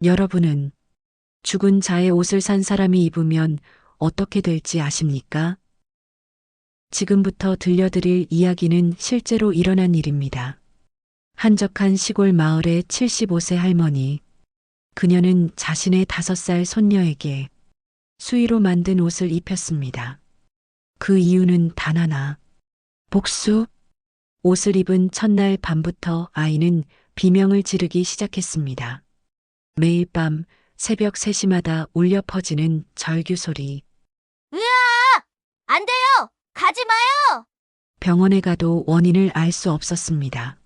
여러분은 죽은 자의 옷을 산 사람이 입으면 어떻게 될지 아십니까? 지금부터 들려드릴 이야기는 실제로 일어난 일입니다. 한적한 시골 마을의 75세 할머니. 그녀는 자신의 5살 손녀에게 수의로 만든 옷을 입혔습니다. 그 이유는 단 하나. 복수? 옷을 입은 첫날 밤부터 아이는 비명을 지르기 시작했습니다. 매일 밤 새벽 3시마다 울려 퍼지는 절규 소리. 으아! 안 돼요! 가지 마요! 병원에 가도 원인을 알 수 없었습니다.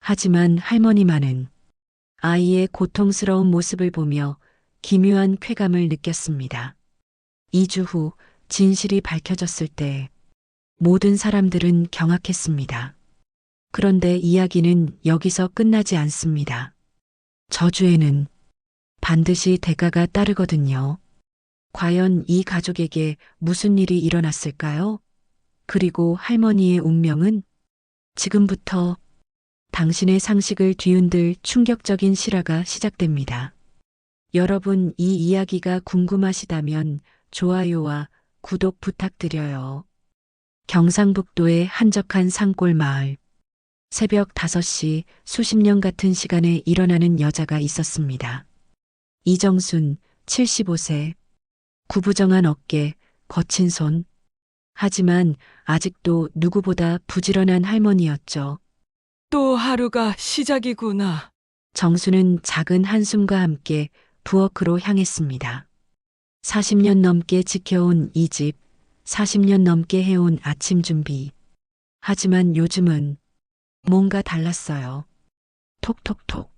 하지만 할머니만은 아이의 고통스러운 모습을 보며 기묘한 쾌감을 느꼈습니다. 2주 후 진실이 밝혀졌을 때 모든 사람들은 경악했습니다. 그런데 이야기는 여기서 끝나지 않습니다. 저주에는 반드시 대가가 따르거든요. 과연 이 가족에게 무슨 일이 일어났을까요? 그리고 할머니의 운명은? 지금부터 당신의 상식을 뒤흔들 충격적인 실화가 시작됩니다. 여러분, 이 이야기가 궁금하시다면 좋아요와 구독 부탁드려요. 경상북도의 한적한 산골 마을. 새벽 5시 수십 년 같은 시간에 일어나는 여자가 있었습니다. 이정순, 75세. 구부정한 어깨, 거친 손. 하지만 아직도 누구보다 부지런한 할머니였죠. 또 하루가 시작이구나. 정수는 작은 한숨과 함께 부엌으로 향했습니다. 40년 넘게 지켜온 이 집, 40년 넘게 해온 아침 준비. 하지만 요즘은 뭔가 달랐어요. 톡톡톡.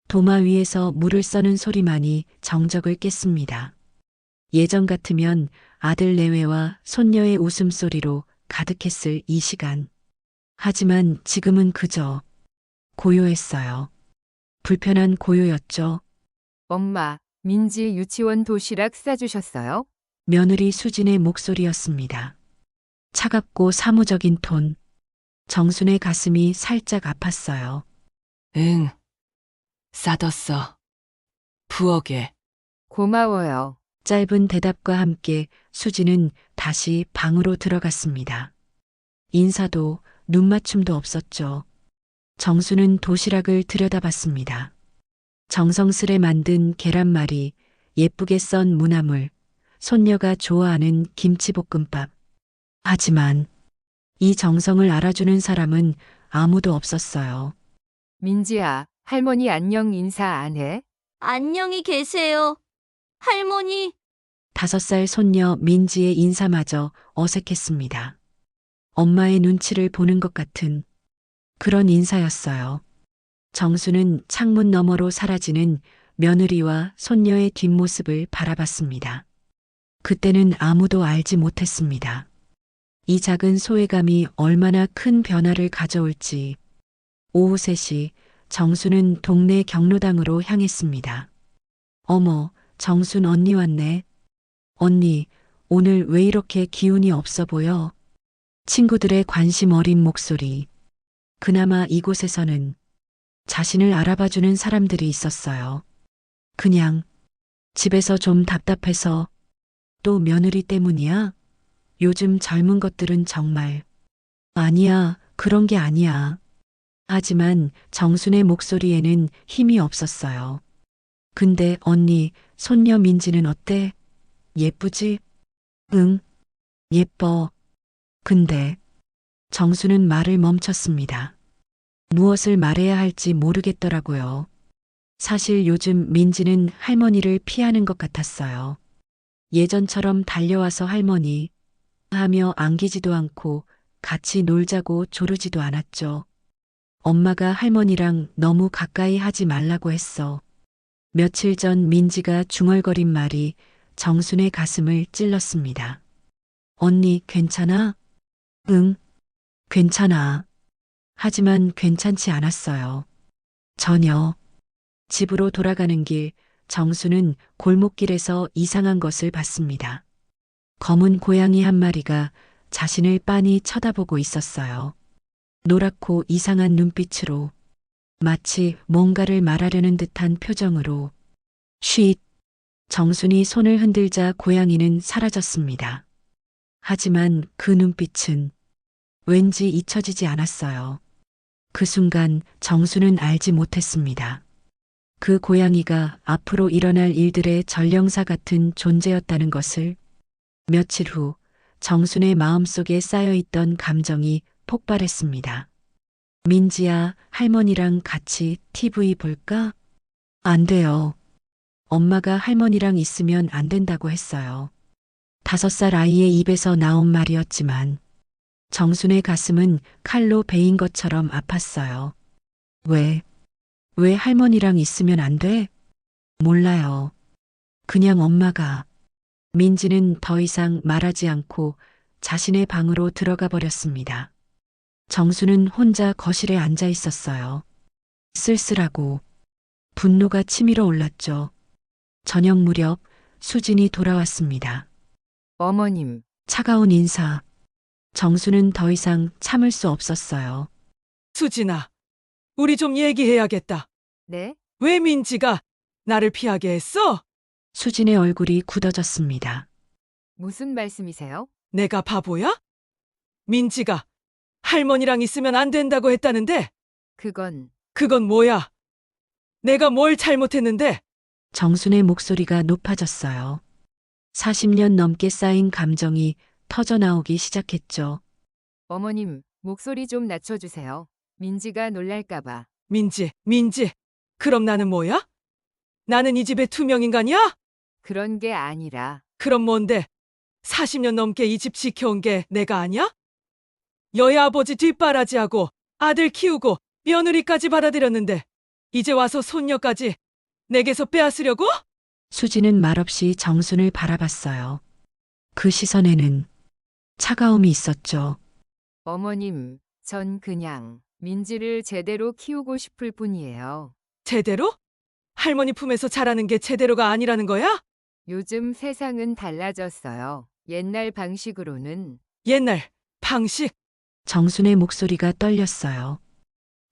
도마 위에서 물을 써는 소리만이 정적을 깼습니다. 예전 같으면 아들 내외와 손녀의 웃음소리로 가득했을 이 시간. 하지만 지금은 그저 고요했어요. 불편한 고요였죠. 엄마, 민지 유치원 도시락 싸주셨어요? 며느리 수진의 목소리였습니다. 차갑고 사무적인 톤. 정순의 가슴이 살짝 아팠어요. 응. 싸뒀어. 부엌에. 고마워요. 짧은 대답과 함께 수진은 다시 방으로 들어갔습니다. 인사도 눈맞춤도 없었죠. 정수는 도시락을 들여다봤습니다. 정성스레 만든 계란말이, 예쁘게 썬 무나물, 손녀가 좋아하는 김치볶음밥. 하지만 이 정성을 알아주는 사람은 아무도 없었어요. 민지야, 할머니 안녕 인사 안 해? 안녕히 계세요. 할머니, 5살 손녀 민지의 인사마저 어색했습니다. 엄마의 눈치를 보는 것 같은 그런 인사였어요. 정수는 창문 너머로 사라지는 며느리와 손녀의 뒷모습을 바라봤습니다. 그때는 아무도 알지 못했습니다. 이 작은 소외감이 얼마나 큰 변화를 가져올지. 오후 3시 정수는 동네 경로당으로 향했습니다. 어머, 정순 언니 왔네. 언니, 오늘 왜 이렇게 기운이 없어 보여? 친구들의 관심 어린 목소리. 그나마 이곳에서는 자신을 알아봐주는 사람들이 있었어요. 그냥 집에서 좀 답답해서. 또 며느리 때문이야? 요즘 젊은 것들은 정말. 아니야, 그런 게 아니야. 하지만 정순의 목소리에는 힘이 없었어요. 근데 언니, 손녀 민지는 어때? 예쁘지? 응, 예뻐. 근데 정수는 말을 멈췄습니다. 무엇을 말해야 할지 모르겠더라고요. 사실 요즘 민지는 할머니를 피하는 것 같았어요. 예전처럼 달려와서 할머니 하며 안기지도 않고 같이 놀자고 조르지도 않았죠. 엄마가 할머니랑 너무 가까이 하지 말라고 했어. 며칠 전 민지가 중얼거린 말이 정순의 가슴을 찔렀습니다. 언니, 괜찮아? 응, 괜찮아. 하지만 괜찮지 않았어요. 전혀. 집으로 돌아가는 길, 정수는 골목길에서 이상한 것을 봤습니다. 검은 고양이 한 마리가 자신을 빤히 쳐다보고 있었어요. 노랗고 이상한 눈빛으로, 마치 뭔가를 말하려는 듯한 표정으로. 쉿. 정순이 손을 흔들자 고양이는 사라졌습니다. 하지만 그 눈빛은 왠지 잊혀지지 않았어요. 그 순간 정수는 알지 못했습니다. 그 고양이가 앞으로 일어날 일들의 전령사 같은 존재였다는 것을. 며칠 후 정순의 마음속에 쌓여있던 감정이 폭발했습니다. 민지야, 할머니랑 같이 TV 볼까? 안 돼요. 엄마가 할머니랑 있으면 안 된다고 했어요. 5살 아이의 입에서 나온 말이었지만 정순의 가슴은 칼로 베인 것처럼 아팠어요. 왜 할머니랑 있으면 안 돼? 몰라요. 그냥 엄마가. 민지는 더 이상 말하지 않고 자신의 방으로 들어가 버렸습니다. 정수는 혼자 거실에 앉아 있었어요. 쓸쓸하고 분노가 치밀어 올랐죠. 저녁 무렵 수진이 돌아왔습니다. 어머님, 차가운 인사. 정수는 더 이상 참을 수 없었어요. 수진아, 우리 좀 얘기해야겠다. 네? 왜 민지가 나를 피하게 했어? 수진의 얼굴이 굳어졌습니다. 무슨 말씀이세요? 내가 바보야? 민지가 할머니랑 있으면 안 된다고 했다는데 그건 뭐야? 내가 뭘 잘못했는데? 정순의 목소리가 높아졌어요. 40년 넘게 쌓인 감정이 터져나오기 시작했죠. 어머님, 목소리 좀 낮춰주세요. 민지가 놀랄까봐. 민지, 그럼 나는 뭐야? 나는 이 집의 투명인간이야? 그런 게 아니라 그럼 뭔데? 40년 넘게 이 집 지켜온 게 내가 아니야? 여야 아버지 뒷바라지하고 아들 키우고 며느리까지 받아들였는데 이제 와서 손녀까지 내게서 빼앗으려고? 수지는 말없이 정순을 바라봤어요. 그 시선에는 차가움이 있었죠. 어머님, 전 그냥 민지를 제대로 키우고 싶을 뿐이에요. 제대로? 할머니 품에서 자라는 게 제대로가 아니라는 거야? 요즘 세상은 달라졌어요. 옛날 방식으로는 옛날 방식. 정순의 목소리가 떨렸어요.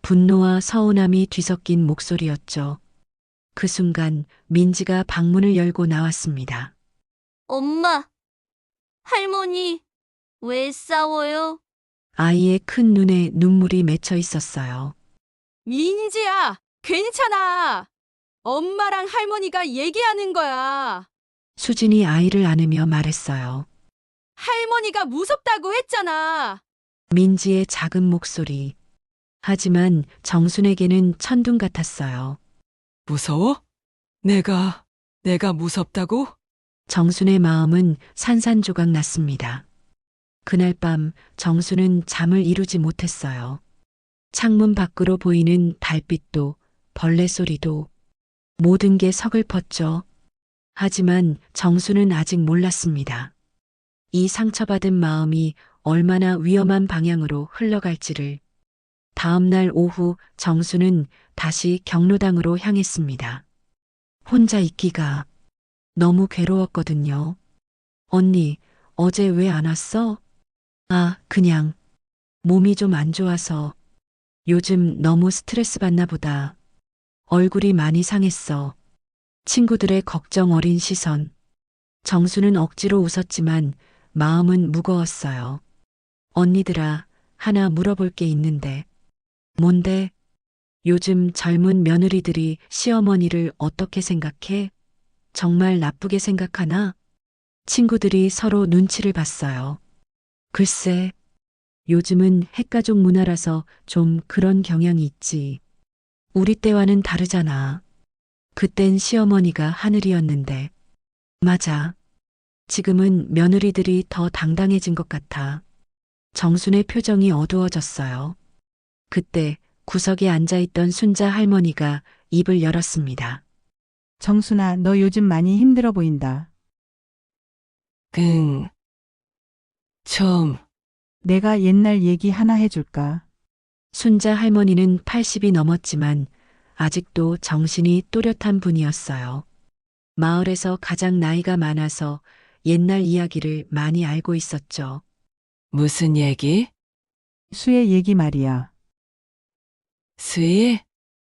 분노와 서운함이 뒤섞인 목소리였죠. 그 순간 민지가 방문을 열고 나왔습니다. 엄마, 할머니, 왜 싸워요? 아이의 큰 눈에 눈물이 맺혀 있었어요. 민지야, 괜찮아. 엄마랑 할머니가 얘기하는 거야. 수진이 아이를 안으며 말했어요. 할머니가 무섭다고 했잖아. 민지의 작은 목소리. 하지만 정순에게는 천둥 같았어요. 무서워? 내가 무섭다고? 정순의 마음은 산산조각 났습니다. 그날 밤 정순은 잠을 이루지 못했어요. 창문 밖으로 보이는 달빛도 벌레 소리도 모든 게 서글펐죠. 하지만 정순은 아직 몰랐습니다. 이 상처받은 마음이 얼마나 위험한 방향으로 흘러갈지를. 다음 날 오후 정순은 다시 경로당으로 향했습니다. 혼자 있기가 너무 괴로웠거든요. 언니, 어제 왜 안 왔어? 아, 그냥 몸이 좀 안 좋아서. 요즘 너무 스트레스 받나 보다. 얼굴이 많이 상했어. 친구들의 걱정 어린 시선. 정수는 억지로 웃었지만 마음은 무거웠어요. 언니들아, 하나 물어볼 게 있는데. 뭔데? 요즘 젊은 며느리들이 시어머니를 어떻게 생각해? 정말 나쁘게 생각하나? 친구들이 서로 눈치를 봤어요. 글쎄, 요즘은 핵가족 문화라서 좀 그런 경향이 있지. 우리 때와는 다르잖아. 그땐 시어머니가 하늘이었는데. 맞아. 지금은 며느리들이 더 당당해진 것 같아. 정순의 표정이 어두워졌어요. 그때 구석에 앉아있던 순자 할머니가 입을 열었습니다. 정순아, 너 요즘 많이 힘들어 보인다. 좀 내가 옛날 얘기 하나 해줄까? 순자 할머니는 80이 넘었지만 아직도 정신이 또렷한 분이었어요. 마을에서 가장 나이가 많아서 옛날 이야기를 많이 알고 있었죠. 무슨 얘기? 수의 얘기 말이야. 수희?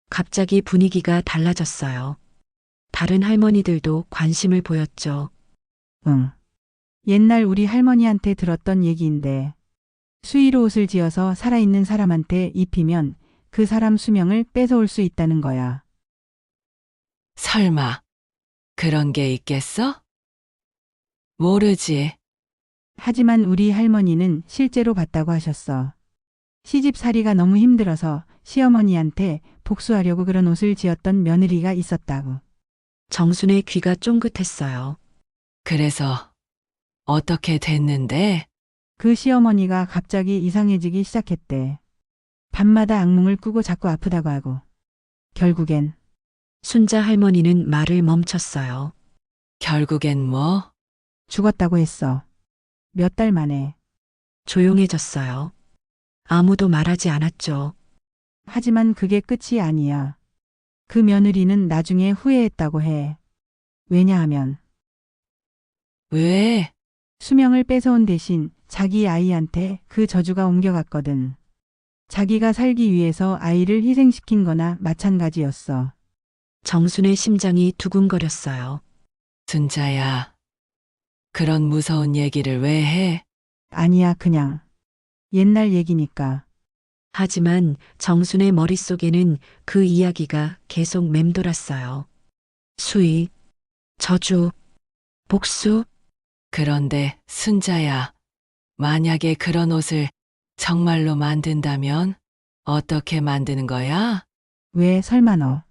갑자기 분위기가 달라졌어요. 다른 할머니들도 관심을 보였죠. 응. 옛날 우리 할머니한테 들었던 얘기인데 수의로 옷을 지어서 살아있는 사람한테 입히면 그 사람 수명을 뺏어올 수 있다는 거야. 설마 그런 게 있겠어? 모르지. 하지만 우리 할머니는 실제로 봤다고 하셨어. 시집살이가 너무 힘들어서 시어머니한테 복수하려고 그런 옷을 지었던 며느리가 있었다고. 정순의 귀가 쫑긋했어요. 그래서 어떻게 됐는데? 그 시어머니가 갑자기 이상해지기 시작했대. 밤마다 악몽을 꾸고 자꾸 아프다고 하고. 결국엔 순자 할머니는 말을 멈췄어요. 결국엔 뭐? 죽었다고 했어. 몇 달 만에. 조용해졌어요. 아무도 말하지 않았죠. 하지만 그게 끝이 아니야. 그 며느리는 나중에 후회했다고 해. 왜냐하면 왜? 수명을 뺏어온 대신 자기 아이한테 그 저주가 옮겨갔거든. 자기가 살기 위해서 아이를 희생시킨 거나 마찬가지였어. 정순의 심장이 두근거렸어요. 순자야, 그런 무서운 얘기를 왜 해? 아니야, 그냥. 옛날 얘기니까. 하지만 정순의 머릿속에는 그 이야기가 계속 맴돌았어요. 수의, 저주, 복수. 그런데 순자야, 만약에 그런 옷을 정말로 만든다면 어떻게 만드는 거야? 왜 설마 너?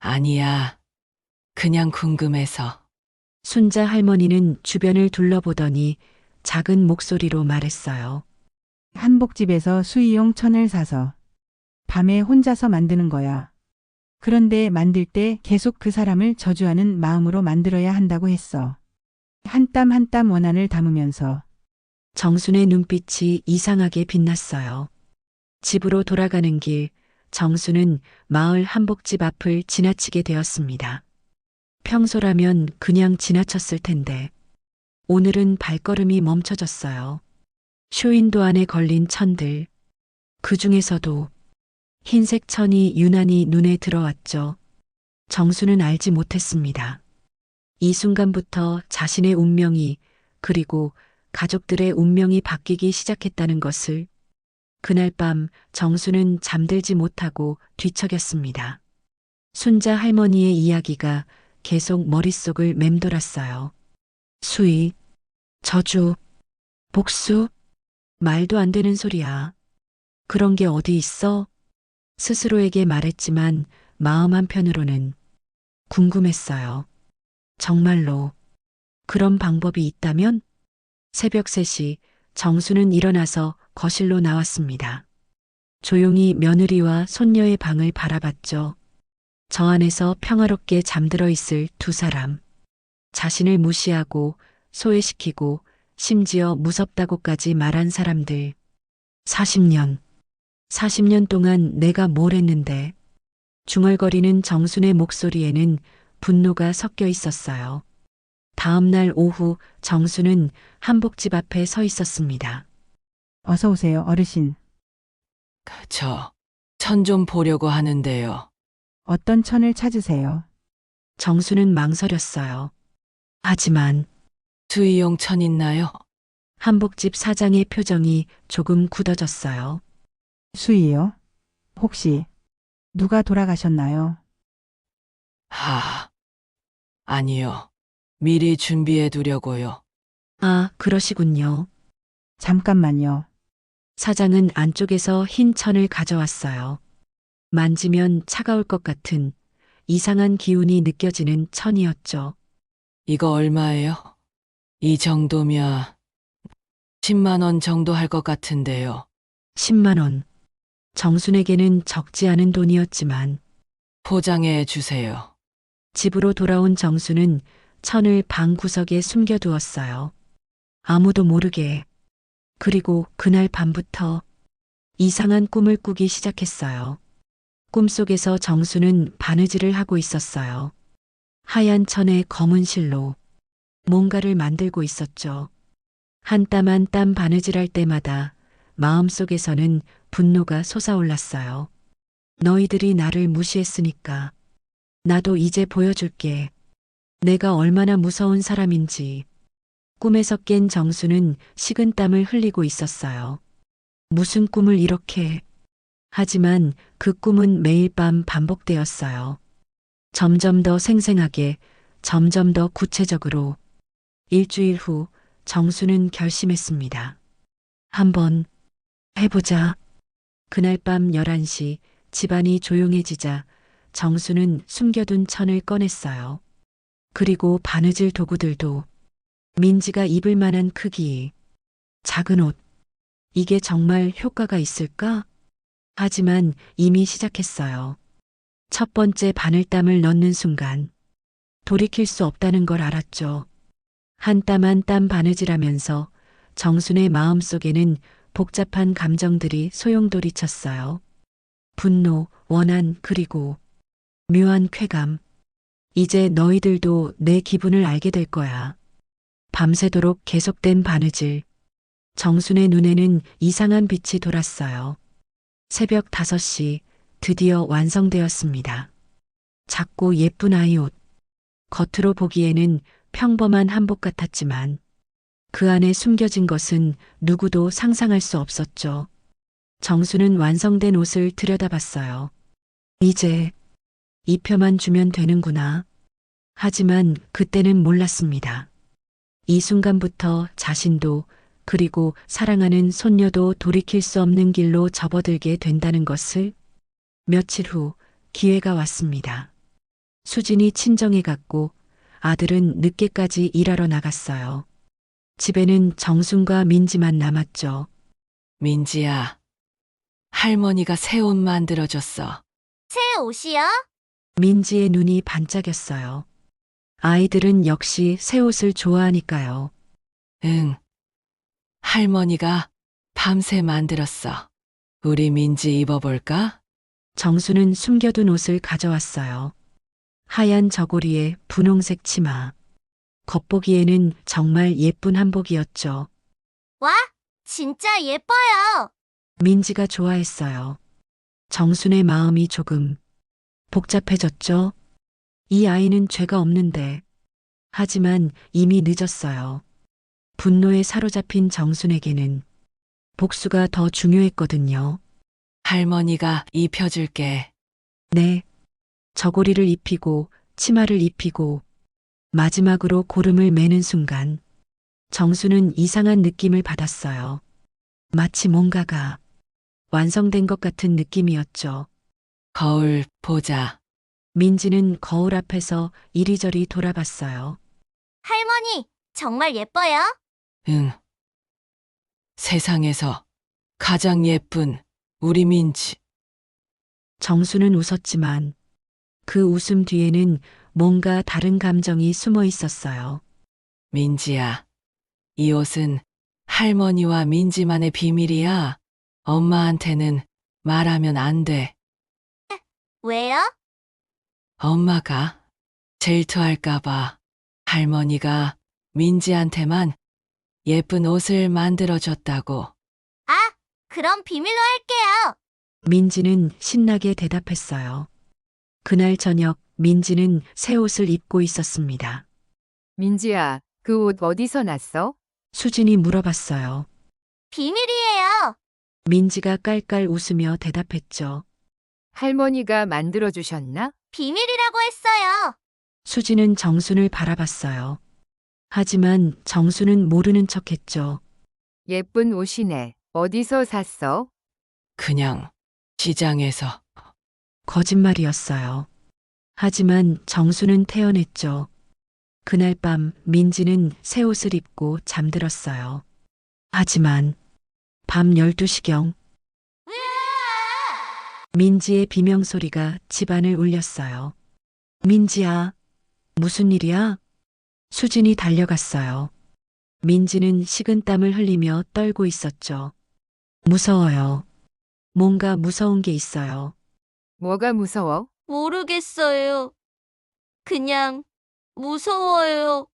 아니야. 그냥 궁금해서. 순자 할머니는 주변을 둘러보더니 작은 목소리로 말했어요. 한복집에서 수의용 천을 사서 밤에 혼자서 만드는 거야. 그런데 만들 때 계속 그 사람을 저주하는 마음으로 만들어야 한다고 했어. 한 땀 한 땀 원한을 담으면서. 정순의 눈빛이 이상하게 빛났어요. 집으로 돌아가는 길, 정순은 마을 한복집 앞을 지나치게 되었습니다. 평소라면 그냥 지나쳤을 텐데 오늘은 발걸음이 멈춰졌어요. 쇼윈도 안에 걸린 천들, 그 중에서도 흰색 천이 유난히 눈에 들어왔죠. 정순은 알지 못했습니다. 이 순간부터 자신의 운명이 그리고 가족들의 운명이 바뀌기 시작했다는 것을. 그날 밤 정순은 잠들지 못하고 뒤척였습니다. 순자 할머니의 이야기가 계속 머릿속을 맴돌았어요. 수의, 저주, 복수, 말도 안 되는 소리야. 그런 게 어디 있어? 스스로에게 말했지만 마음 한편으로는 궁금했어요. 정말로 그런 방법이 있다면? 새벽 3시 정수는 일어나서 거실로 나왔습니다. 조용히 며느리와 손녀의 방을 바라봤죠. 저 안에서 평화롭게 잠들어 있을 두 사람. 자신을 무시하고 소외시키고 심지어 무섭다고까지 말한 사람들. 40년 동안 내가 뭘 했는데. 중얼거리는 정순의 목소리에는 분노가 섞여 있었어요. 다음 날 오후 정순은 한복집 앞에 서 있었습니다. 어서 오세요, 어르신. 저 천 좀 보려고 하는데요. 어떤 천을 찾으세요? 정순은 망설였어요. 하지만 수의용 천 있나요? 한복집 사장의 표정이 조금 굳어졌어요. 수의요? 혹시 누가 돌아가셨나요? 아니요. 미리 준비해 두려고요. 아, 그러시군요. 잠깐만요. 사장은 안쪽에서 흰 천을 가져왔어요. 만지면 차가울 것 같은 이상한 기운이 느껴지는 천이었죠. 이거 얼마예요? 이 정도면 10만 원 정도 할 것 같은데요. 10만 원. 정순에게는 적지 않은 돈이었지만 포장해 주세요. 집으로 돌아온 정순은 천을 방 구석에 숨겨두었어요. 아무도 모르게. 그리고 그날 밤부터 이상한 꿈을 꾸기 시작했어요. 꿈속에서 정순은 바느질을 하고 있었어요. 하얀 천에 검은 실로 뭔가를 만들고 있었죠. 한 땀 한 땀 바느질할 때마다 마음속에서는 분노가 솟아올랐어요. 너희들이 나를 무시했으니까 나도 이제 보여줄게. 내가 얼마나 무서운 사람인지. 꿈에서 깬 정수는 식은땀을 흘리고 있었어요. 무슨 꿈을 이렇게. 하지만 그 꿈은 매일 밤 반복되었어요. 점점 더 생생하게, 점점 더 구체적으로. 일주일 후 정수는 결심했습니다. 한번 해보자. 그날 밤 11시 집안이 조용해지자 정수는 숨겨둔 천을 꺼냈어요. 그리고 바느질 도구들도. 민지가 입을 만한 크기, 작은 옷. 이게 정말 효과가 있을까? 하지만 이미 시작했어요. 첫 번째 바늘땀을 넣는 순간 돌이킬 수 없다는 걸 알았죠. 한 땀 한 땀 바느질하면서 정순의 마음속에는 복잡한 감정들이 소용돌이쳤어요. 분노, 원한, 그리고 묘한 쾌감. 이제 너희들도 내 기분을 알게 될 거야. 밤새도록 계속된 바느질. 정순의 눈에는 이상한 빛이 돌았어요. 새벽 5시 드디어 완성되었습니다. 작고 예쁜 아이 옷. 겉으로 보기에는 평범한 한복 같았지만 그 안에 숨겨진 것은 누구도 상상할 수 없었죠. 정수는 완성된 옷을 들여다봤어요. 이제 입혀만 주면 되는구나. 하지만 그때는 몰랐습니다. 이 순간부터 자신도 그리고 사랑하는 손녀도 돌이킬 수 없는 길로 접어들게 된다는 것을. 며칠 후 기회가 왔습니다. 수진이 친정에 갔고 아들은 늦게까지 일하러 나갔어요. 집에는 정순과 민지만 남았죠. 민지야, 할머니가 새 옷 만들어줬어. 새 옷이요? 민지의 눈이 반짝였어요. 아이들은 역시 새 옷을 좋아하니까요. 응. 할머니가 밤새 만들었어. 우리 민지 입어볼까? 정수는 숨겨둔 옷을 가져왔어요. 하얀 저고리에 분홍색 치마. 겉보기에는 정말 예쁜 한복이었죠. 와, 진짜 예뻐요. 민지가 좋아했어요. 정순의 마음이 조금 복잡해졌죠. 이 아이는 죄가 없는데. 하지만 이미 늦었어요. 분노에 사로잡힌 정순에게는 복수가 더 중요했거든요. 할머니가 입혀줄게. 네. 저고리를 입히고 치마를 입히고 마지막으로 고름을 매는 순간 정수는 이상한 느낌을 받았어요. 마치 뭔가가 완성된 것 같은 느낌이었죠. 거울 보자. 민지는 거울 앞에서 이리저리 돌아봤어요. 할머니, 정말 예뻐요? 응. 세상에서 가장 예쁜 우리 민지. 정수는 웃었지만 그 웃음 뒤에는 뭔가 다른 감정이 숨어 있었어요. 민지야, 이 옷은 할머니와 민지만의 비밀이야. 엄마한테는 말하면 안 돼. 왜요? 엄마가 질투할까봐 할머니가 민지한테만 예쁜 옷을 만들어줬다고. 아, 그럼 비밀로 할게요. 민지는 신나게 대답했어요. 그날 저녁 민지는 새 옷을 입고 있었습니다. 민지야, 그 옷 어디서 났어? 수진이 물어봤어요. 비밀이에요. 민지가 깔깔 웃으며 대답했죠. 할머니가 만들어 주셨나? 비밀이라고 했어요. 수진은 정순을 바라봤어요. 하지만 정순은 모르는 척했죠. 예쁜 옷이네. 어디서 샀어? 그냥 시장에서. 거짓말이었어요. 하지만 정수는 태어냈죠. 그날 밤 민지는 새 옷을 입고 잠들었어요. 하지만 밤 12시경 민지의 비명소리가 집안을 울렸어요. 민지야, 무슨 일이야? 수진이 달려갔어요. 민지는 식은땀을 흘리며 떨고 있었죠. 무서워요. 뭔가 무서운 게 있어요. 뭐가 무서워? 모르겠어요. 그냥 무서워요.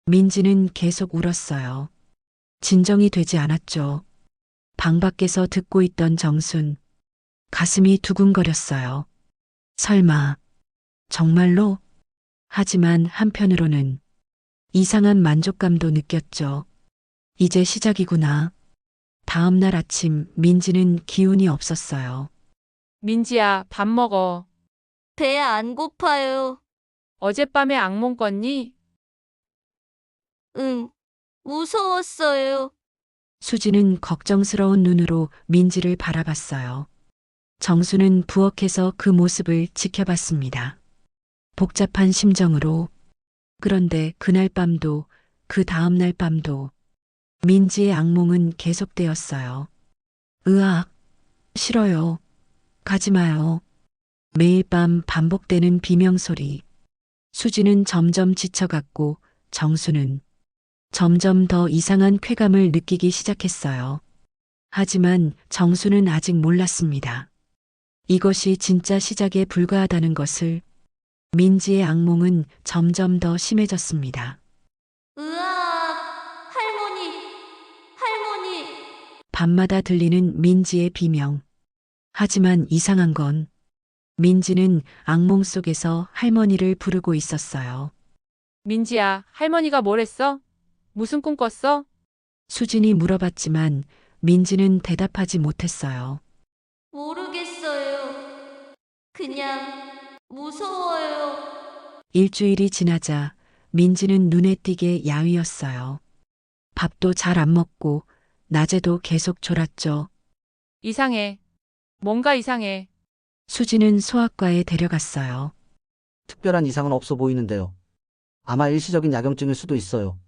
민지는 계속 울었어요. 진정이 되지 않았죠. 방 밖에서 듣고 있던 정순. 가슴이 두근거렸어요. 설마, 정말로? 하지만 한편으로는 이상한 만족감도 느꼈죠. 이제 시작이구나. 다음 날 아침 민지는 기운이 없었어요. 민지야, 밥 먹어. 배 안 고파요. 어젯밤에 악몽 꿨니? 응. 무서웠어요. 수지는 걱정스러운 눈으로 민지를 바라봤어요. 정수는 부엌에서 그 모습을 지켜봤습니다. 복잡한 심정으로. 그런데 그날 밤도 그 다음 날 밤도 민지의 악몽은 계속되었어요. 으악, 싫어요. 가지 마요. 매일 밤 반복되는 비명소리. 수지는 점점 지쳐갔고 정수는 점점 더 이상한 쾌감을 느끼기 시작했어요. 하지만 정수는 아직 몰랐습니다. 이것이 진짜 시작에 불과하다는 것을. 민지의 악몽은 점점 더 심해졌습니다. 으악! 할머니! 밤마다 들리는 민지의 비명. 하지만 이상한 건 민지는 악몽 속에서 할머니를 부르고 있었어요. 민지야, 할머니가 뭘 했어? 무슨 꿈 꿨어? 수진이 물어봤지만 민지는 대답하지 못했어요. 모르겠어요. 그냥 무서워요. 일주일이 지나자 민지는 눈에 띄게 야위었어요. 밥도 잘 안 먹고 낮에도 계속 졸았죠. 이상해. 뭔가 이상해. 수지는 소아과에 데려갔어요. 특별한 이상은 없어 보이는데요. 아마 일시적인 야경증일 수도 있어요.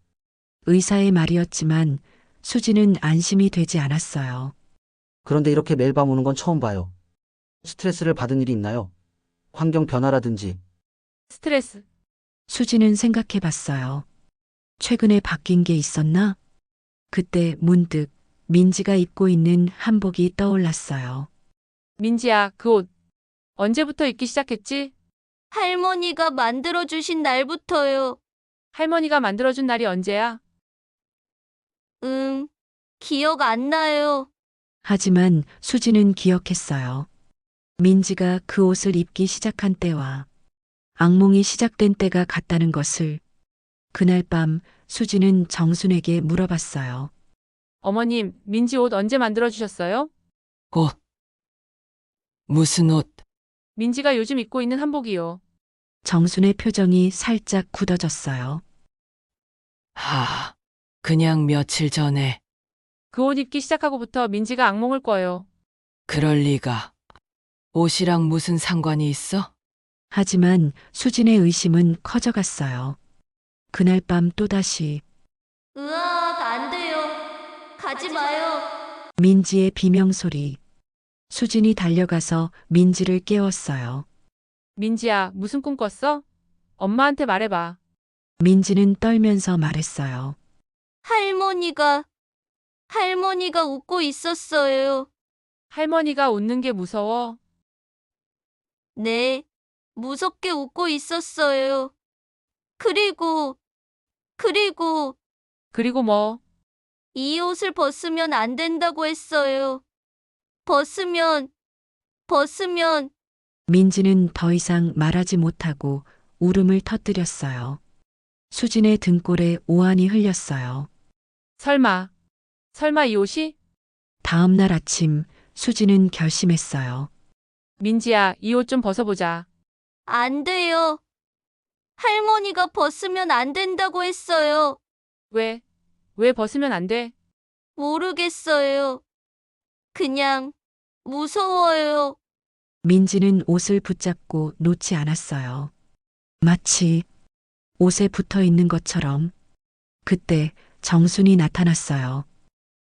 의사의 말이었지만 수지는 안심이 되지 않았어요. 그런데 이렇게 매일 밤 오는 건 처음 봐요. 스트레스를 받은 일이 있나요? 환경 변화라든지. 스트레스. 수지는 생각해 봤어요. 최근에 바뀐 게 있었나? 그때 문득 민지가 입고 있는 한복이 떠올랐어요. 민지야, 그 옷. 언제부터 입기 시작했지? 할머니가 만들어주신 날부터요. 할머니가 만들어준 날이 언제야? 기억 안 나요. 하지만 수지는 기억했어요. 민지가 그 옷을 입기 시작한 때와 악몽이 시작된 때가 같다는 것을. 그날 밤 수지는 정순에게 물어봤어요. 어머님, 민지 옷 언제 만들어주셨어요? 옷. 무슨 옷? 민지가 요즘 입고 있는 한복이요. 정순의 표정이 살짝 굳어졌어요. 그냥 며칠 전에. 그 옷 입기 시작하고부터 민지가 악몽을 꿔요. 그럴 리가. 옷이랑 무슨 상관이 있어? 하지만 수진의 의심은 커져갔어요. 그날 밤 또다시 으악, 안 돼요. 가지 마요. 민지의 비명소리. 수진이 달려가서 민지를 깨웠어요. 민지야, 무슨 꿈 꿨어? 엄마한테 말해봐. 민지는 떨면서 말했어요. 할머니가 웃고 있었어요. 할머니가 웃는 게 무서워. 네, 무섭게 웃고 있었어요. 그리고 그리고 뭐? 이 옷을 벗으면 안 된다고 했어요. 벗으면 민지는 더 이상 말하지 못하고 울음을 터뜨렸어요. 수진의 등골에 오한이 흘렸어요. 설마 이 옷이? 다음 날 아침 수진은 결심했어요. 민지야, 이 옷 좀 벗어보자. 안 돼요. 할머니가 벗으면 안 된다고 했어요. 왜? 왜 벗으면 안 돼? 모르겠어요. 그냥 무서워요. 민지는 옷을 붙잡고 놓지 않았어요. 마치 옷에 붙어 있는 것처럼. 그때 정순이 나타났어요.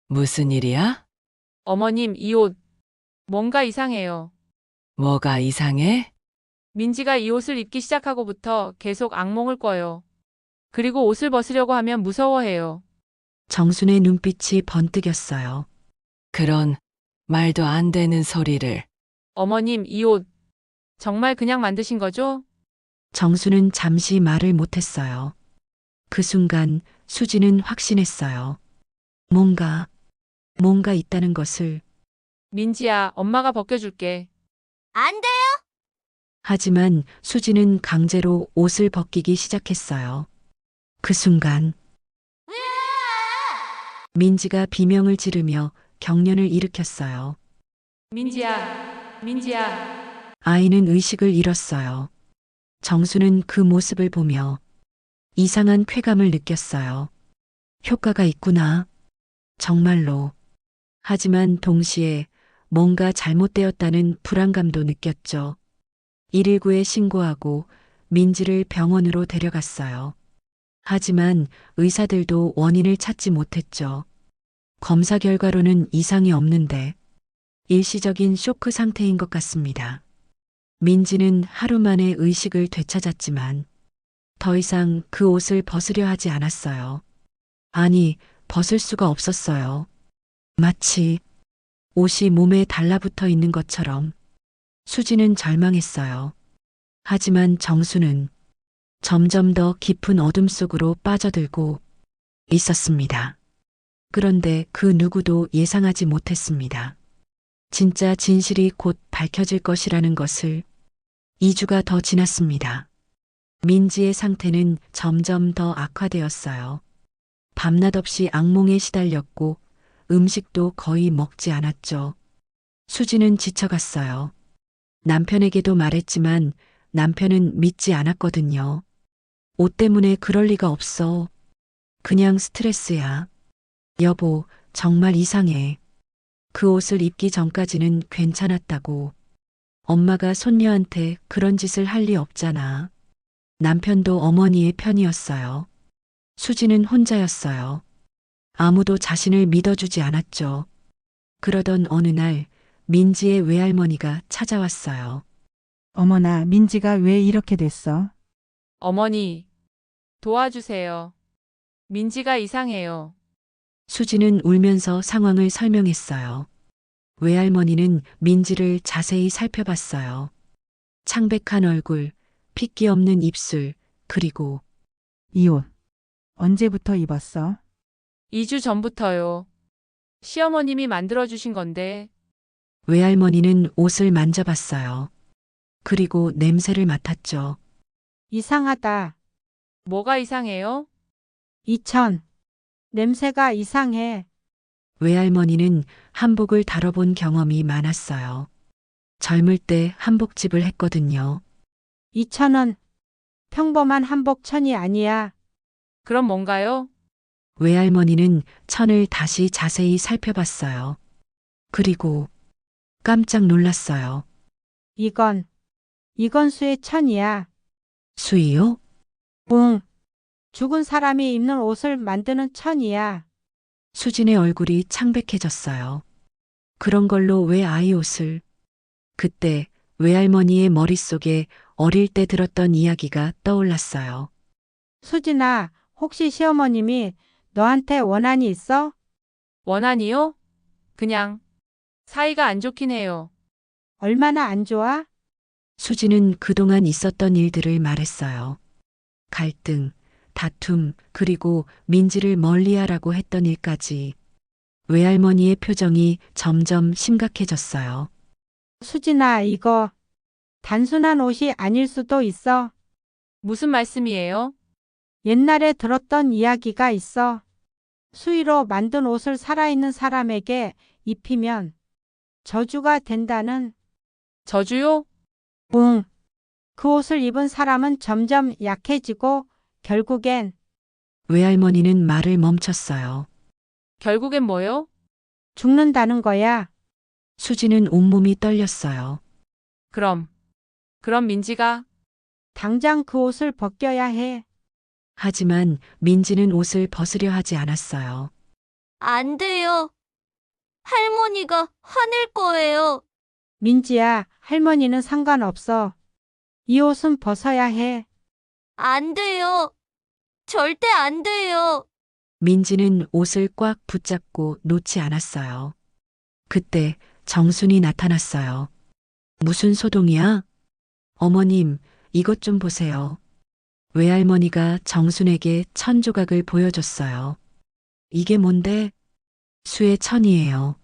무슨 일이야? 어머님, 이 옷 뭔가 이상해요. 뭐가 이상해? 민지가 이 옷을 입기 시작하고부터 계속 악몽을 꿔요. 그리고 옷을 벗으려고 하면 무서워해요. 정순의 눈빛이 번뜩였어요. 그런 말도 안 되는 소리를. 어머님, 이 옷 정말 그냥 만드신 거죠? 정수는 잠시 말을 못했어요. 그 순간 수지는 확신했어요. 뭔가 있다는 것을. 민지야, 엄마가 벗겨줄게. 안 돼요. 하지만 수지는 강제로 옷을 벗기기 시작했어요. 그 순간 민지가 비명을 지르며 경련을 일으켰어요. 민지야, 민지야. 아이는 의식을 잃었어요. 정수는 그 모습을 보며 이상한 쾌감을 느꼈어요. 효과가 있구나. 정말로. 하지만 동시에 뭔가 잘못되었다는 불안감도 느꼈죠. 119에 신고하고 민지를 병원으로 데려갔어요. 하지만 의사들도 원인을 찾지 못했죠. 검사 결과로는 이상이 없는데 일시적인 쇼크 상태인 것 같습니다. 민지는 하루 만에 의식을 되찾았지만 더 이상 그 옷을 벗으려 하지 않았어요. 아니, 벗을 수가 없었어요. 마치 옷이 몸에 달라붙어 있는 것처럼. 수지는 절망했어요. 하지만 정수는 점점 더 깊은 어둠 속으로 빠져들고 있었습니다. 그런데 그 누구도 예상하지 못했습니다. 진짜 진실이 곧 밝혀질 것이라는 것을. 2주가 더 지났습니다. 민지의 상태는 점점 더 악화되었어요. 밤낮 없이 악몽에 시달렸고 음식도 거의 먹지 않았죠. 수지는 지쳐갔어요. 남편에게도 말했지만 남편은 믿지 않았거든요. 옷 때문에 그럴 리가 없어. 그냥 스트레스야. 여보, 정말 이상해. 그 옷을 입기 전까지는 괜찮았다고. 엄마가 손녀한테 그런 짓을 할 리 없잖아. 남편도 어머니의 편이었어요. 수지는 혼자였어요. 아무도 자신을 믿어주지 않았죠. 그러던 어느 날 민지의 외할머니가 찾아왔어요. 어머나, 민지가 왜 이렇게 됐어? 어머니, 도와주세요. 민지가 이상해요. 수지는 울면서 상황을 설명했어요. 외할머니는 민지를 자세히 살펴봤어요. 창백한 얼굴, 핏기 없는 입술, 그리고 이 옷 언제부터 입었어? 2주 전부터요. 시어머님이 만들어주신 건데. 외할머니는 옷을 만져봤어요. 그리고 냄새를 맡았죠. 이상하다. 뭐가 이상해요? 이천. 냄새가 이상해. 외할머니는 한복을 다뤄본 경험이 많았어요. 젊을 때 한복집을 했거든요. 2,000원. 평범한 한복천이 아니야. 그럼 뭔가요? 외할머니는 천을 다시 자세히 살펴봤어요. 그리고 깜짝 놀랐어요. 이건 수의 천이야. 수이요? 응. 죽은 사람이 입는 옷을 만드는 천이야. 수진의 얼굴이 창백해졌어요. 그런 걸로 왜 아이 옷을? 그때 외할머니의 머릿속에 어릴 때 들었던 이야기가 떠올랐어요. 수진아, 혹시 시어머님이 너한테 원한이 있어? 원한이요? 그냥 사이가 안 좋긴 해요. 얼마나 안 좋아? 수지는 그동안 있었던 일들을 말했어요. 갈등, 다툼, 그리고 민지를 멀리하라고 했던 일까지. 외할머니의 표정이 점점 심각해졌어요. 수진아, 이거 단순한 옷이 아닐 수도 있어. 무슨 말씀이에요? 옛날에 들었던 이야기가 있어. 수의로 만든 옷을 살아있는 사람에게 입히면 저주가 된다는. 저주요? 응. 그 옷을 입은 사람은 점점 약해지고 결국엔 외할머니는 말을 멈췄어요. 결국엔 뭐요? 죽는다는 거야. 수지는 온몸이 떨렸어요. 그럼 민지가 당장 그 옷을 벗겨야 해. 하지만 민지는 옷을 벗으려 하지 않았어요. 안 돼요. 할머니가 화낼 거예요. 민지야, 할머니는 상관없어. 이 옷은 벗어야 해. 안 돼요. 절대 안 돼요. 민지는 옷을 꽉 붙잡고 놓지 않았어요. 그때 정순이 나타났어요. 무슨 소동이야? 어머님, 이것 좀 보세요. 외할머니가 정순에게 천 조각을 보여줬어요. 이게 뭔데? 수의 천이에요.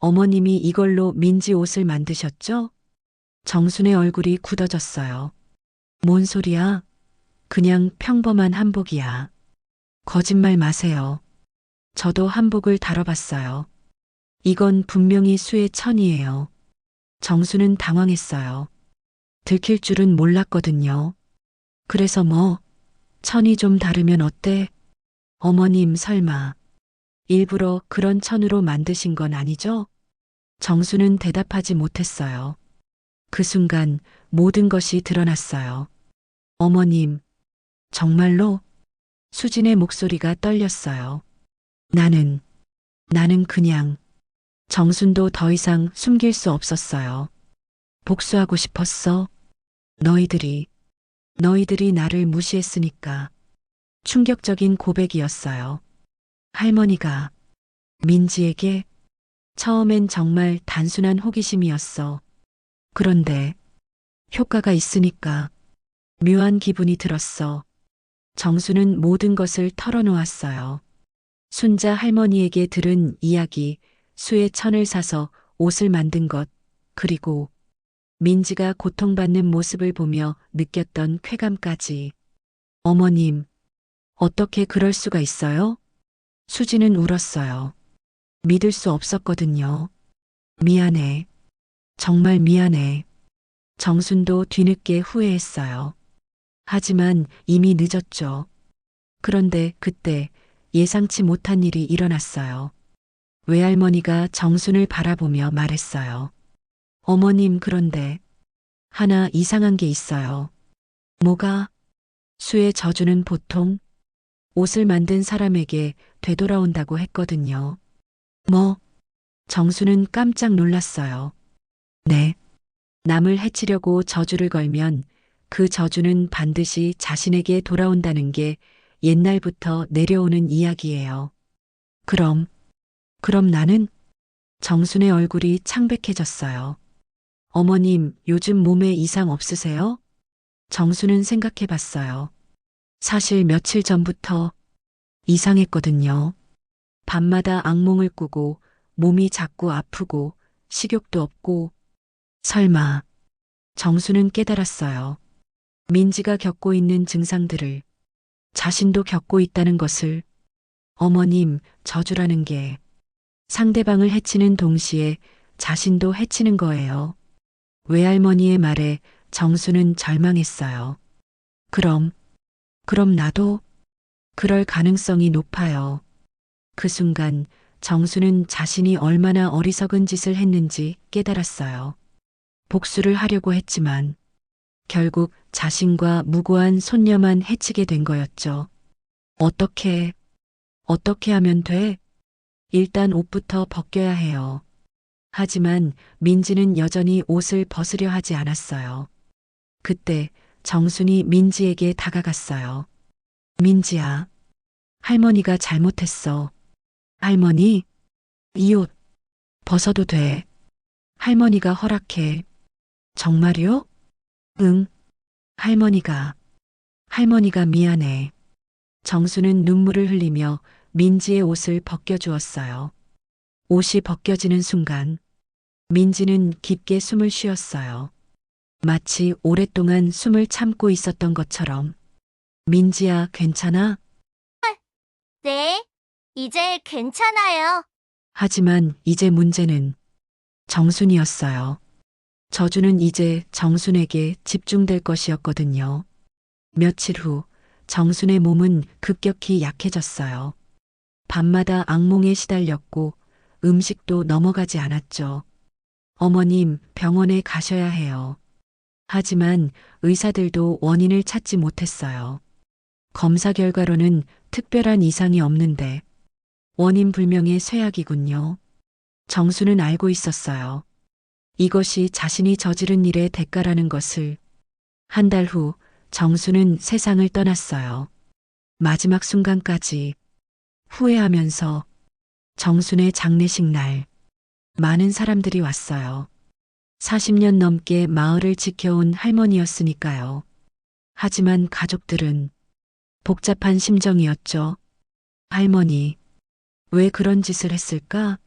어머님이 이걸로 민지 옷을 만드셨죠? 정순의 얼굴이 굳어졌어요. 뭔 소리야? 그냥 평범한 한복이야. 거짓말 마세요. 저도 한복을 다뤄봤어요. 이건 분명히 수의 천이에요. 정수는 당황했어요. 들킬 줄은 몰랐거든요. 그래서 뭐, 천이 좀 다르면 어때? 어머님 설마, 일부러 그런 천으로 만드신 건 아니죠? 정수는 대답하지 못했어요. 그 순간 모든 것이 드러났어요. 어머님, 정말로? 수진의 목소리가 떨렸어요. 나는 그냥, 정순도 더 이상 숨길 수 없었어요. 복수하고 싶었어. 너희들이 나를 무시했으니까. 충격적인 고백이었어요. 할머니가 민지에게 처음엔 정말 단순한 호기심이었어. 그런데 효과가 있으니까 묘한 기분이 들었어. 정수는 모든 것을 털어놓았어요. 순자 할머니에게 들은 이야기, 수의 천을 사서 옷을 만든 것, 그리고 민지가 고통받는 모습을 보며 느꼈던 쾌감까지. 어머님, 어떻게 그럴 수가 있어요? 수지는 울었어요. 믿을 수 없었거든요. 미안해. 정말 미안해. 정순도 뒤늦게 후회했어요. 하지만 이미 늦었죠. 그런데 그때 예상치 못한 일이 일어났어요. 외할머니가 정순을 바라보며 말했어요. 어머님, 그런데 하나 이상한 게 있어요. 뭐가? 수의 저주는 보통 옷을 만든 사람에게 되돌아온다고 했거든요. 뭐? 정수는 깜짝 놀랐어요. 네. 남을 해치려고 저주를 걸면 그 저주는 반드시 자신에게 돌아온다는 게 옛날부터 내려오는 이야기예요. 그럼 나는? 정순의 얼굴이 창백해졌어요. 어머님, 요즘 몸에 이상 없으세요? 정수는 생각해 봤어요. 사실 며칠 전부터 이상했거든요. 밤마다 악몽을 꾸고 몸이 자꾸 아프고 식욕도 없고. 설마. 정수는 깨달았어요. 민지가 겪고 있는 증상들을 자신도 겪고 있다는 것을. 어머님, 저주라는 게 상대방을 해치는 동시에 자신도 해치는 거예요. 외할머니의 말에 정수는 절망했어요. 그럼 나도 그럴 가능성이 높아요. 그 순간 정수는 자신이 얼마나 어리석은 짓을 했는지 깨달았어요. 복수를 하려고 했지만 결국 자신과 무고한 손녀만 해치게 된 거였죠. 어떻게 하면 돼? 일단 옷부터 벗겨야 해요. 하지만 민지는 여전히 옷을 벗으려 하지 않았어요. 그때 정순이 민지에게 다가갔어요. 민지야, 할머니가 잘못했어. 할머니, 이 옷 벗어도 돼. 할머니가 허락해. 정말요? 응. 할머니가 미안해. 정수는 눈물을 흘리며 민지의 옷을 벗겨주었어요. 옷이 벗겨지는 순간 민지는 깊게 숨을 쉬었어요. 마치 오랫동안 숨을 참고 있었던 것처럼. 민지야, 괜찮아? 네, 이제 괜찮아요. 하지만 이제 문제는 정순이었어요. 저주는 이제 정순에게 집중될 것이었거든요. 며칠 후 정순의 몸은 급격히 약해졌어요. 밤마다 악몽에 시달렸고 음식도 넘어가지 않았죠. 어머님, 병원에 가셔야 해요. 하지만 의사들도 원인을 찾지 못했어요. 검사 결과로는 특별한 이상이 없는데 원인 불명의 쇠약이군요. 정수는 알고 있었어요. 이것이 자신이 저지른 일의 대가라는 것을. 한 달 후 정수는 세상을 떠났어요. 마지막 순간까지 후회하면서. 정순의 장례식 날, 많은 사람들이 왔어요. 40년 넘게 마을을 지켜온 할머니였으니까요. 하지만 가족들은 복잡한 심정이었죠. 할머니, 왜 그런 짓을 했을까?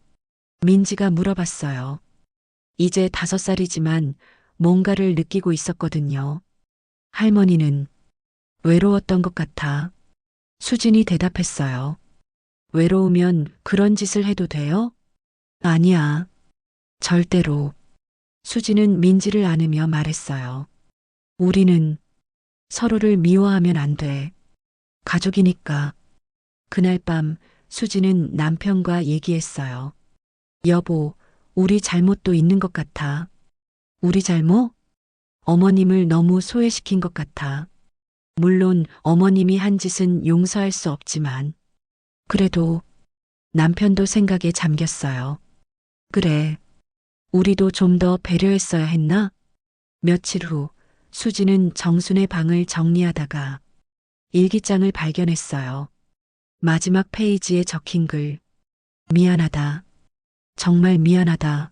민지가 물어봤어요. 이제 5살이지만 뭔가를 느끼고 있었거든요. 할머니는 외로웠던 것 같아. 수진이 대답했어요. 외로우면 그런 짓을 해도 돼요? 아니야. 절대로. 수진은 민지를 안으며 말했어요. 우리는 서로를 미워하면 안 돼. 가족이니까. 그날 밤 수진은 남편과 얘기했어요. 여보, 우리 잘못도 있는 것 같아. 우리 잘못? 어머님을 너무 소외시킨 것 같아. 물론 어머님이 한 짓은 용서할 수 없지만, 그래도 남편도 생각에 잠겼어요. 그래, 우리도 좀 더 배려했어야 했나? 며칠 후 수지는 정순의 방을 정리하다가 일기장을 발견했어요. 마지막 페이지에 적힌 글. 미안하다. 정말 미안하다.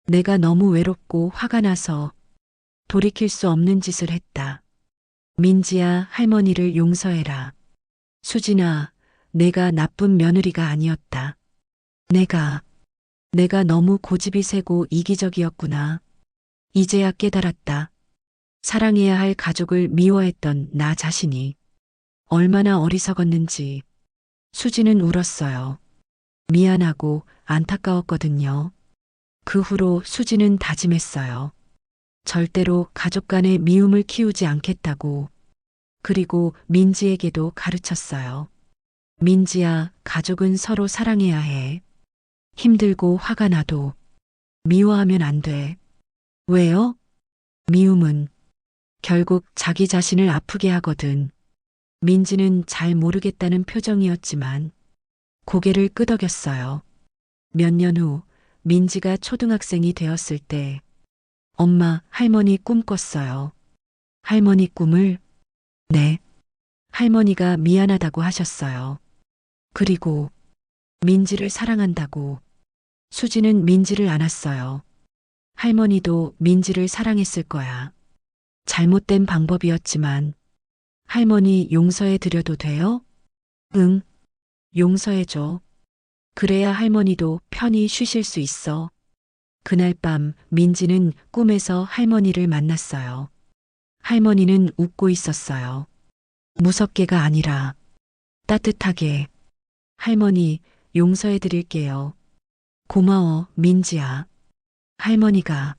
내가 너무 외롭고 화가 나서 돌이킬 수 없는 짓을 했다. 민지야, 할머니를 용서해라. 수진아, 내가 나쁜 며느리가 아니었다. 내가 너무 고집이 세고 이기적이었구나. 이제야 깨달았다. 사랑해야 할 가족을 미워했던 나 자신이 얼마나 어리석었는지. 수지는 울었어요. 미안하고 안타까웠거든요. 그 후로 수지는 다짐했어요. 절대로 가족 간의 미움을 키우지 않겠다고. 그리고 민지에게도 가르쳤어요. 민지야, 가족은 서로 사랑해야 해. 힘들고 화가 나도 미워하면 안 돼. 왜요? 미움은 결국 자기 자신을 아프게 하거든. 민지는 잘 모르겠다는 표정이었지만 고개를 끄덕였어요. 몇 년 후 민지가 초등학생이 되었을 때 엄마, 할머니 꿈 꿨어요. 할머니 꿈을? 네. 할머니가 미안하다고 하셨어요. 그리고 민지를 사랑한다고. 수지는 민지를 안았어요. 할머니도 민지를 사랑했을 거야. 잘못된 방법이었지만 할머니 용서해 드려도 돼요? 응. 용서해줘. 그래야 할머니도 편히 쉬실 수 있어. 그날 밤 민지는 꿈에서 할머니를 만났어요. 할머니는 웃고 있었어요. 무섭게가 아니라 따뜻하게. 할머니, 용서해 드릴게요. 고마워, 민지야. 할머니가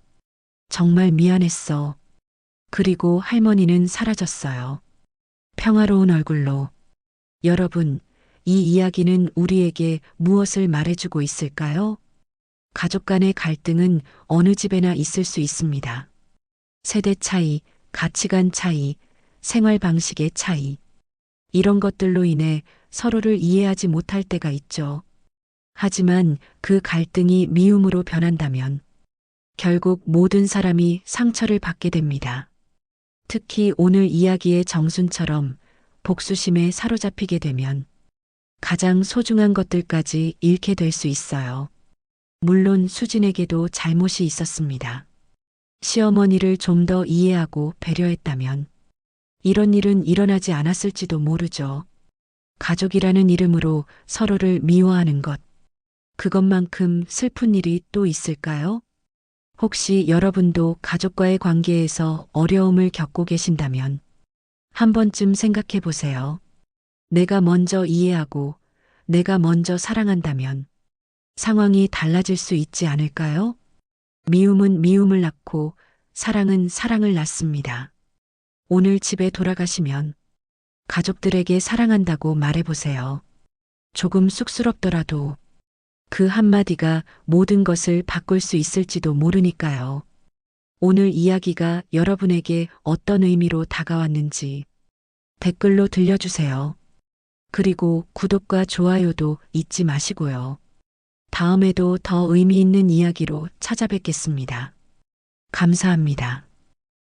정말 미안했어. 그리고 할머니는 사라졌어요. 평화로운 얼굴로. 여러분, 이 이야기는 우리에게 무엇을 말해주고 있을까요? 가족 간의 갈등은 어느 집에나 있을 수 있습니다. 세대 차이, 가치관 차이, 생활 방식의 차이. 이런 것들로 인해 서로를 이해하지 못할 때가 있죠. 하지만 그 갈등이 미움으로 변한다면 결국 모든 사람이 상처를 받게 됩니다. 특히 오늘 이야기의 정순처럼 복수심에 사로잡히게 되면 가장 소중한 것들까지 잃게 될 수 있어요. 물론 수진에게도 잘못이 있었습니다. 시어머니를 좀 더 이해하고 배려했다면 이런 일은 일어나지 않았을지도 모르죠. 가족이라는 이름으로 서로를 미워하는 것. 그것만큼 슬픈 일이 또 있을까요? 혹시 여러분도 가족과의 관계에서 어려움을 겪고 계신다면 한 번쯤 생각해 보세요. 내가 먼저 이해하고 내가 먼저 사랑한다면 상황이 달라질 수 있지 않을까요? 미움은 미움을 낳고 사랑은 사랑을 낳습니다. 오늘 집에 돌아가시면 가족들에게 사랑한다고 말해보세요. 조금 쑥스럽더라도 그 한마디가 모든 것을 바꿀 수 있을지도 모르니까요. 오늘 이야기가 여러분에게 어떤 의미로 다가왔는지 댓글로 들려주세요. 그리고 구독과 좋아요도 잊지 마시고요. 다음에도 더 의미 있는 이야기로 찾아뵙겠습니다. 감사합니다.